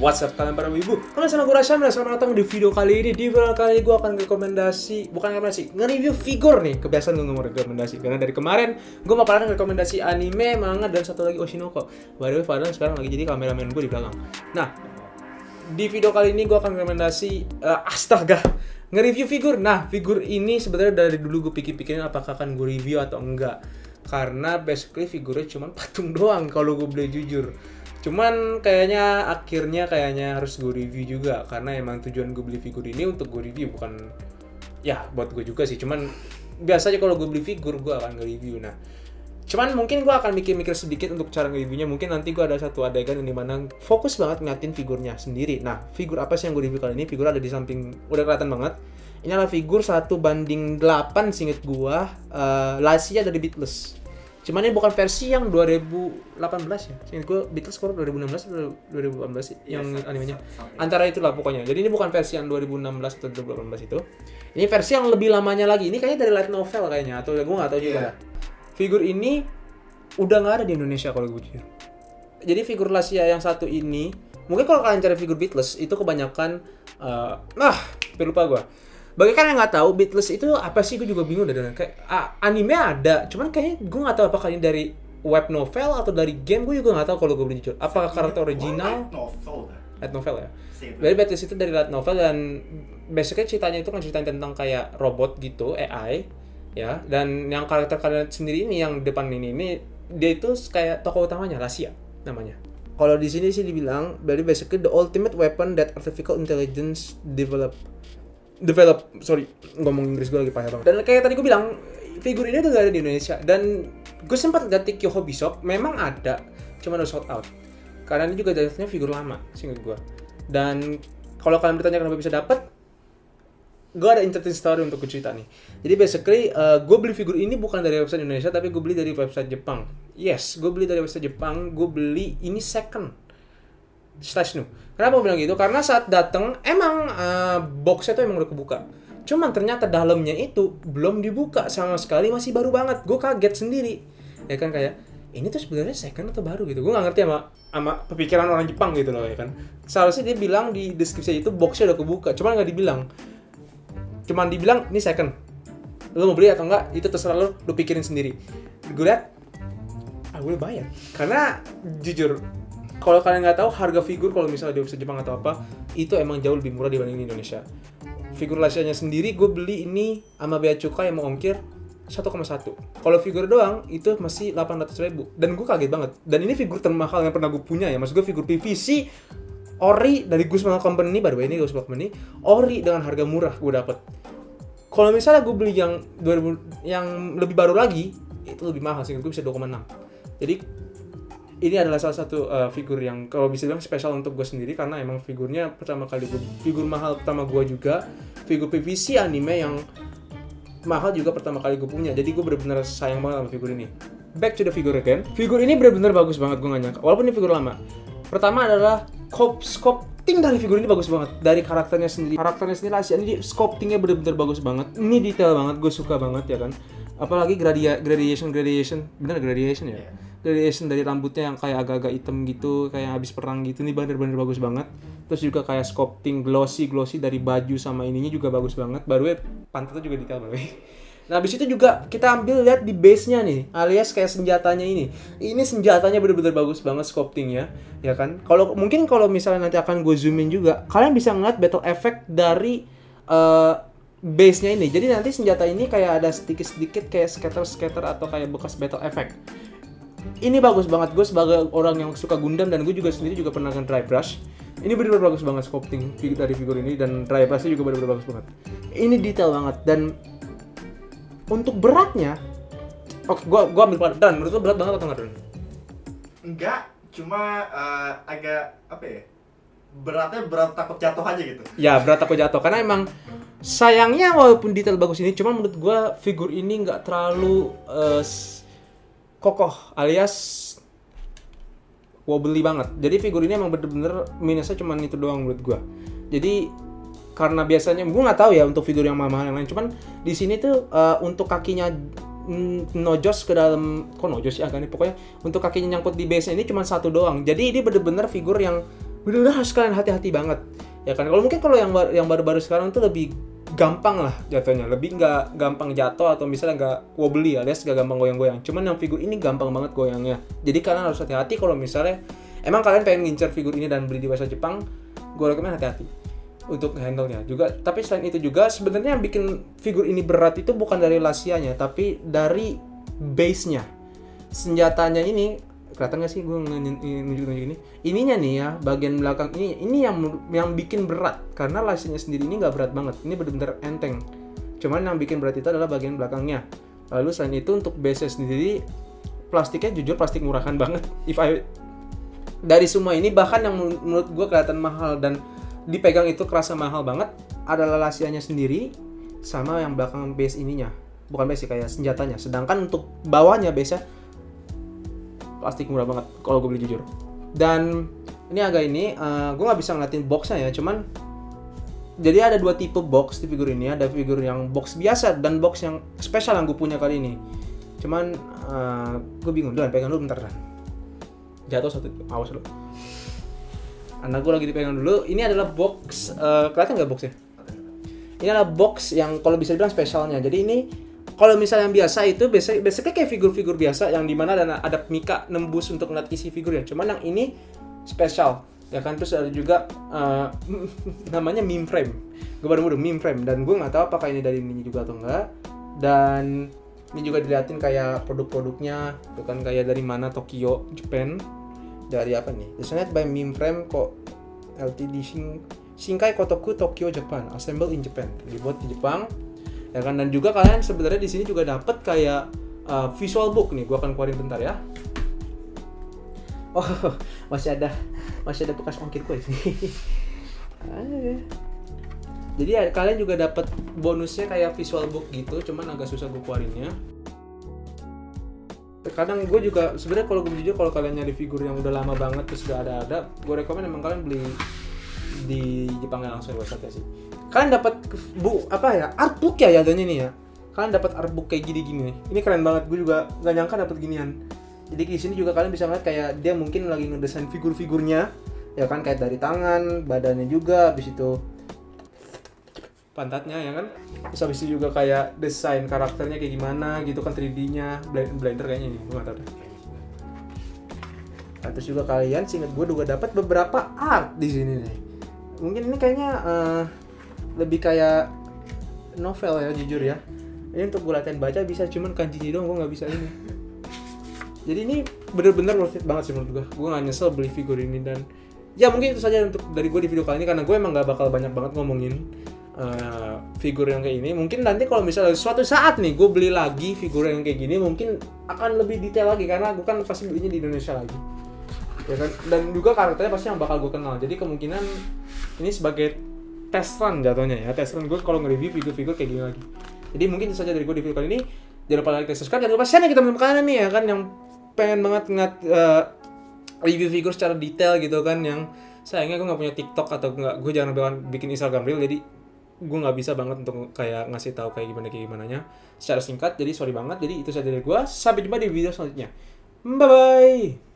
What's up kalian para wibu? Kalian sama gue Rasyam dan selamat datang di video kali ini. Di video kali ini gue akan nge-review figur nih. Kebiasaan gue ngomong rekomendasi karena dari kemarin gue mau paling rekomendasi anime, manga, dan satu lagi Oshinoko. By the way, Fadlan sekarang lagi jadi kameramen gue di belakang. Nah, di video kali ini gue akan rekomendasi nge-review figur. Nah, figur ini sebenarnya dari dulu gue pikir-pikirin apakah akan gue review atau enggak. Karena basically figurnya cuma patung doang kalau gue boleh jujur. Cuman akhirnya harus gue review juga. Karena emang tujuan gue beli figur ini untuk gue review, bukan ya buat gue juga sih. Cuman biasanya kalau gue beli figur gue akan nge-review. Nah, cuman mungkin gue akan mikir-mikir sedikit untuk cara nge-reviewnya. Mungkin nanti gue ada satu adegan yang dimana fokus banget ngeliatin figurnya sendiri. Nah, figur apa sih yang gue review kali ini? Figur ada di samping, udah kelihatan banget. Ini adalah figur 1:8 seinget gue, Lacia dari Beatles. Cuman ini bukan versi yang 2018 ya. Seinget gue Beatles keluar 2016 atau 2018 sih yang animenya. Antara itulah pokoknya. Jadi ini bukan versi yang 2016 atau 2018 itu. Ini versi yang lebih lamanya lagi. Ini kayaknya dari light novel kayaknya, atau gue nggak tahu juga. Figur ini udah nggak ada di Indonesia kalau gue jujur. Jadi figur Lacia yang satu ini, mungkin kalau kalian cari figur Beatles itu kebanyakan lupa gue. Bagi kalian yang nggak tahu Beatles itu apa sih, gue juga bingung dari kayak anime ada, cuman kayaknya gue nggak tahu apakah ini dari web novel atau dari game. Gue juga nggak tahu kalau gue boleh jujur. Apakah karakter original? Light novel ya. Jadi Beatles itu dari light novel dan basically ceritanya itu kan ceritain tentang kayak robot gitu, AI ya. Dan yang karakter kalian sendiri ini yang depan ini dia itu kayak tokoh utamanya Lacia namanya. Kalau di sini sih dibilang dari basically the ultimate weapon that artificial intelligence develop, ngomong Inggris gue lagi payah banget. Dan kayak tadi gue bilang, figur ini udah gak ada di Indonesia. Dan gue sempat lihat di Hobby Shop, memang ada, cuma udah sold out. Karena ini juga jatuhnya figur lama, seinget gue. Dan kalau kalian bertanya kenapa bisa dapet, gue ada interesting story untuk gue cerita nih. Jadi basically, gue beli figur ini bukan dari website Indonesia, tapi gue beli dari website Jepang. Yes, gue beli dari website Jepang. Gue beli ini second /new. Kenapa gue bilang gitu? Karena saat datang emang boxnya tuh emang udah kebuka. Cuman ternyata dalamnya itu belum dibuka sama sekali, masih baru banget. Gue kaget sendiri. Ya kan, kayak ini tuh sebenarnya second atau baru gitu. Gue nggak ngerti sama pemikiran orang Jepang gitu loh ya kan. Seharusnya dia bilang di deskripsi itu boxnya udah kebuka. Cuman nggak dibilang. Cuman dibilang ini second. Lo mau beli atau enggak? Itu terserah lo pikirin sendiri. Gue liat, gue bayar. Karena jujur, kalau kalian nggak tahu harga figur kalau misalnya di website Jepang atau apa, itu emang jauh lebih murah dibanding di Indonesia. Figur Lacia-nya sendiri gue beli ini sama bea cukai yang mau ongkir 1,1. Kalau figur doang itu masih 800.000 dan gue kaget banget. Dan ini figur termahal yang pernah gue punya ya. Maksud gue figur PVC ori dari Guzman Company, by the way ini Guzman Company, ori dengan harga murah gue dapet. Kalau misalnya gue beli yang 2000 yang lebih baru lagi, itu lebih mahal sih, gue bisa 2,6. Jadi ini adalah salah satu figur yang kalau bisa bilang spesial untuk gue sendiri, karena emang figurnya figur mahal pertama gue juga, figur PVC anime yang mahal juga pertama kali gue punya. Jadi gue benar-benar sayang banget sama figur ini. Back to the figure again. Figur ini benar-benar bagus banget, gue gak nyangka. Walaupun ini figur lama. Pertama adalah sculpting dari figur ini bagus banget. Dari karakternya sendiri Lacia ini sculptingnya benar-benar bagus banget. Ini detail banget, gue suka banget ya kan. Apalagi gradation, bener gradation ya. Gradation dari rambutnya yang kayak agak-agak hitam gitu, kayak habis perang gitu, ini bener-bener bagus banget. Terus juga kayak sculpting glossy dari baju sama ininya juga bagus banget. Baru pantatnya juga detail banget. Nah, habis itu juga kita ambil lihat di base-nya nih, alias kayak senjatanya ini. Ini senjatanya bener-bener bagus banget sculptingnya, ya kan? Kalau misalnya nanti akan gue zoom in juga, kalian bisa ngeliat battle effect dari base-nya ini. Jadi nanti senjata ini kayak ada sedikit-sedikit kayak scatter atau kayak bekas battle effect. Ini bagus banget. Gue sebagai orang yang suka Gundam dan gue juga sendiri pernah kan dry brush. Ini benar-benar bagus banget sculpting dari figur ini, dan dry brushnya juga benar-benar bagus banget. Ini detail banget. Dan untuk beratnya, oke, gue ambil berat. Dan menurut lo berat banget atau enggak, Dan? Enggak, cuma agak apa ya? Berat takut jatuh aja gitu. Ya, berat takut jatuh karena emang sayangnya walaupun detail bagus ini, cuman menurut gue figur ini nggak terlalu kokoh, alias wobbly banget. Jadi figur ini emang bener-bener minusnya cuma itu doang menurut gue. Jadi karena biasanya gue nggak tahu ya untuk figur yang mahal yang lain, cuman di sini tuh untuk kakinya nojos ke dalam, kok nojos sih agak nih, pokoknya untuk kakinya nyangkut di base ini cuma satu doang. Jadi ini bener-bener figur yang bener-bener harus kalian hati-hati banget ya kan. Kalau mungkin kalau yang baru-baru sekarang tuh lebih gampang lah jatuhnya, lebih nggak gampang jatuh atau misalnya nggak wobbly alias nggak gampang goyang-goyang. Cuman yang figur ini gampang banget goyangnya, jadi kalian harus hati-hati kalau misalnya emang kalian pengen ngincer figur ini dan beli di website Jepang. Gue rekomen hati-hati untuk handle-nya juga. Tapi selain itu juga sebenarnya yang bikin figur ini berat itu bukan dari lasianya, tapi dari base-nya. Senjatanya ini kelihatan nggak sih gue nunjuk ini? Ininya nih ya, bagian belakang ini yang bikin berat karena lasianya sendiri ini nggak berat banget. Ini benar-benar enteng. Cuman yang bikin berat itu adalah bagian belakangnya. Lalu selain itu untuk base-nya sendiri plastiknya jujur plastik murahan banget. Dari semua ini bahkan yang menurut gue kelihatan mahal dan dipegang itu kerasa mahal banget adalah lasianya sendiri sama yang belakang base ininya, bukan base sih, kayak senjatanya. Sedangkan untuk bawahnya base-nya plastik murah banget kalau gue beli jujur. Dan ini gue nggak bisa ngeliatin boxnya ya, cuman jadi ada dua tipe box di figur ini. Ada figur yang box biasa dan box yang spesial yang gue punya kali ini. Cuman gue bingung, pegang dulu bentar kan. Jatuh satu, awas lo. Anak gue lagi dipegang dulu. Ini adalah box, kelihatan nggak boxnya? Ini adalah box yang kalau bisa dibilang spesialnya. Jadi ini kalau misalnya yang biasa itu biasanya kayak figur-figur biasa yang dimana ada mika nembus untuk ngeliat isi figurnya. Cuman yang ini spesial, ya kan. Terus ada juga namanya meme frame. Gue baru meme frame dan gue nggak tahu apakah ini dari ini juga atau enggak. Dan ini juga diliatin kayak produk-produknya, bukan kayak dari mana, Tokyo, Japan. Dari apa nih? Designed by Meme Frame kok Ltd Shinkai Kotoku Tokyo Japan, assembled in Japan. Dibuat di Jepang. Ya kan, dan juga kalian sebenarnya di sini juga dapat kayak visual book nih. Gua akan keluarin bentar ya. Oh, masih ada bekas ongkirku di sini. Jadi kalian juga dapat bonusnya kayak visual book gitu, cuman agak susah gue keluarinnya. Kadang gue juga sebenarnya kalau gue jujur, kalau kalian nyari figur yang udah lama banget terus udah ada, gue rekomen emang kalian beli di Jepangnya langsung website sih. Kalian dapat artbook ya jadinya nih ya. Kalian dapat artbook kayak gini-gini nih. Ini keren banget, gue juga nggak nyangka dapat ginian. Jadi di sini juga kalian bisa ngeliat kayak dia mungkin lagi ngedesain figur-figurnya, ya kan, kayak dari tangan, badannya juga, habis itu pantatnya ya kan. Terus habis itu juga kayak desain karakternya kayak gimana gitu kan, 3D-nya, Blender kayaknya ini, gue nggak tahu deh. Nah, terus juga kalian seingat gue juga dapat beberapa art di sini nih. Mungkin ini kayaknya lebih kayak novel ya jujur ya. Ini untuk gue latihan baca bisa, cuman kanjinya doang gue nggak bisa ini. Jadi ini bener-bener worth it banget sih menurut gue. Gue nggak nyesel beli figur ini. Dan ya mungkin itu saja untuk dari gue di video kali ini, karena gue emang nggak bakal banyak banget ngomongin figur yang kayak ini. Mungkin nanti kalau misalnya suatu saat nih gue beli lagi figur yang kayak gini, mungkin akan lebih detail lagi karena gue kan pasti belinya di Indonesia lagi, ya kan. Dan juga karakternya pasti yang bakal gue kenal. Jadi kemungkinan ini sebagai test run jatuhnya ya, test run gue kalau nge-review figur-figur kayak gini lagi. Jadi mungkin itu saja dari gue di video kali ini. Jangan lupa like dan subscribe. Jangan lupa share nih ke teman-teman kalian nih ya kan, yang pengen banget review figur secara detail gitu kan. Yang sayangnya gue nggak punya TikTok atau gue jarang bikin Instagram Reel, jadi gue nggak bisa banget untuk kayak ngasih tahu kayak gimana nya secara singkat. Jadi sorry banget. Jadi itu saja dari gue. Sampai jumpa di video selanjutnya. Bye bye.